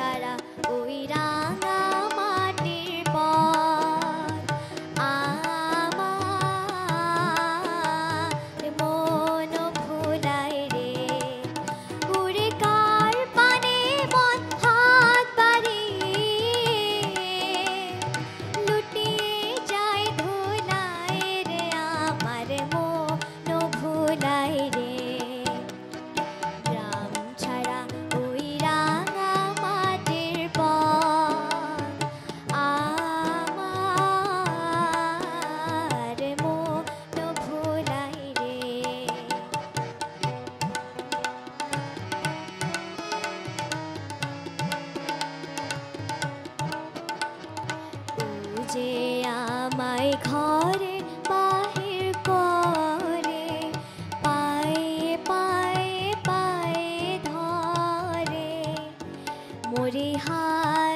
ছাড়া ওই রাঙা মাটির পথ আমার মন ভুলাই রে উড়ে কার পানে মন হাত বাড়িয়ে লুটিয়ে যায় ধুলায় রে আমার মন ভুলাই রে গ্রাম ছাড়া ওই রাঙা মাটির পথ আমার মন ভুলাই রে যে আমায় ঘরে বাহির করে পায়ে পায়ে পায়ে ধরে মোরে হাত